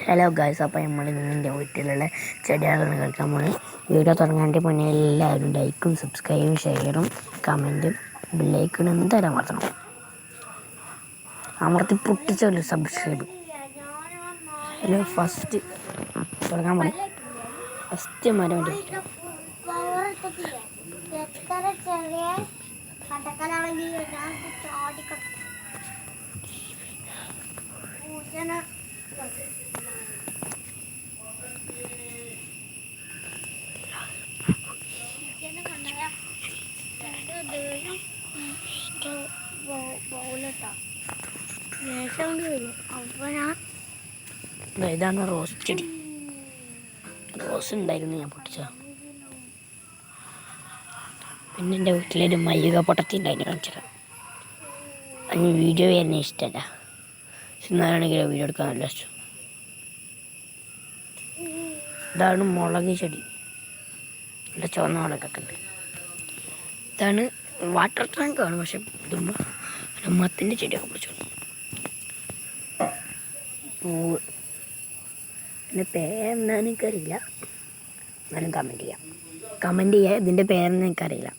Hello guys, അപ്പോൾ നമ്മൾ നിങ്ങളുടെ വീട്ടിലുള്ള ചെടികളാണ് കളിക്കാൻ പോകുന്നത്. വീഡിയോ തുടങ്ങാൻ്റെ മുന്നേ എല്ലാവരും ലൈക്കും സബ്സ്ക്രൈബും ഷെയറും കമൻറ്റും ബെല്ലൈക്കണും എന്തായാലും അമർത്തി പൊട്ടിച്ചല്ലോ സബ്സ്ക്രൈബ്. ഹലോ, ഫസ്റ്റ് തുടങ്ങാൻ പോണേ. ഫസ്റ്റ് മരം ഇതാണ് റോസ് ചെടി. റോസ് ഉണ്ടായിരുന്നു, ഞാൻ പൊട്ടിച്ച. പിന്നെ എൻ്റെ വീട്ടിലൊരു മല്ലിക പൊട്ടത്തി ഉണ്ടായിരുന്നു, കാണിച്ചത്. അതിന് വീഡിയോ എന്നെ ഇഷ്ടമല്ല, എന്നാലാണെങ്കിലോ വീഡിയോ എടുക്കാൻ നല്ല ഇഷ്ടം. ഇതാണ് മുളക് ചെടി, നല്ല ചുവന്ന മുളകൊക്കെ ഉണ്ട്. ഇതാണ് വാട്ടർ ടാങ്കാണ്, പക്ഷെ ഇതുമ്പോൾ മത്തിൻ്റെ ചെടിയൊക്കെ പിടിച്ചോളൂ. പൂവ് എൻ്റെ പേരെന്താ എനിക്കറിയില്ല, എന്നാലും കമൻറ്റ് ചെയ്യാം. ഇതിൻ്റെ പേരെന്ന് എനിക്കറിയില്ല.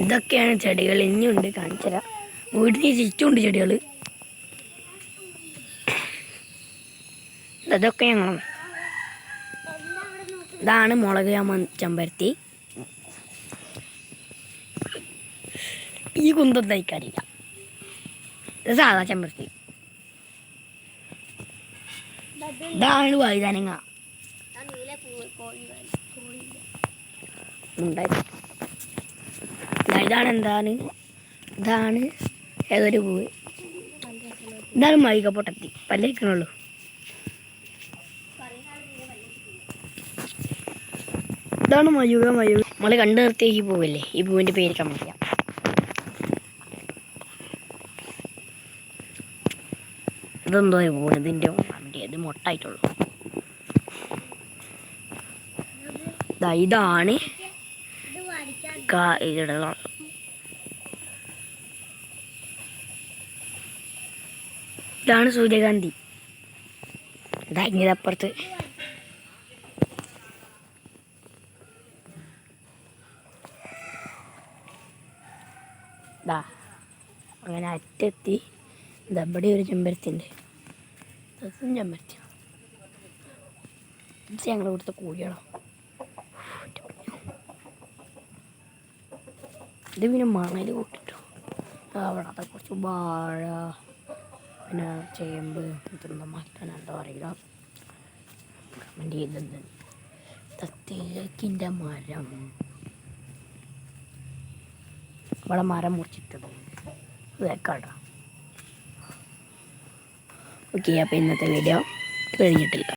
ഇതൊക്കെയാണ് ചെടികൾ. ഇനിയുണ്ട്, കാണിച്ചു തരാം. വീട്ടിൽ ചുറ്റുമുണ്ട് ചെടികൾ. ഇതൊക്കെ ഞങ്ങൾ. ഇതാണ് മുളക് ചെമ്പരത്തി. ഈ കുന്തം തയ്ക്കാറില്ല, ഇത് സാധാ ചെമ്പരത്തി. ഇതാണ് വഴുതനങ്ങ. ഇതാണ് ഏതൊരു പൂവ്. ഇതാണ് മൈക പൊട്ടത്തി, പല്ലേക്കണുള്ളൂ. ഇതാണ് മയൂക. നമ്മൾ കണ്ടു നിർത്തിയ ഈ പൂവല്ലേ, ഈ പൂവിൻ്റെ പേര് കമന്റ് ചെയ്യാം. ഇതെന്തോ ഒരു പൂവ്, ഇതിൻ്റെ ഇത് മൊട്ടായിട്ടുള്ളൂ. ഇതാണ് ഇതാണ് സൂര്യകാന്തി. ഇതാങ്ങിയതപ്പുറത്ത് അങ്ങനെ അറ്റെത്തി. ഇതവിടെ ഒരു ചെമ്പരത്തി ഉണ്ട്, അതും ചെമ്പരത്തി. ഇത് ഞങ്ങൾ ഇവിടുത്തെ കോഴിയാണോ. ഇത് പിന്നെ മണൽ കൂട്ടിട്ടു. അവിടെ അതൊക്കെ കുറച്ച് വാഴ, പിന്നെ ചേമ്പ്, ഇതൊന്നും മാറ്റാൻ എന്താ അറിയില്ല. കമൻറ്റ് ചെയ്തത്. തേക്കിൻ്റെ മരം, ഇവിടെ മരം മുറിച്ചിട്ടത് തേക്കാടാ. ഓക്കെ, അപ്പോൾ ഇന്നത്തെ വീഡിയോ കഴിഞ്ഞിട്ടില്ല.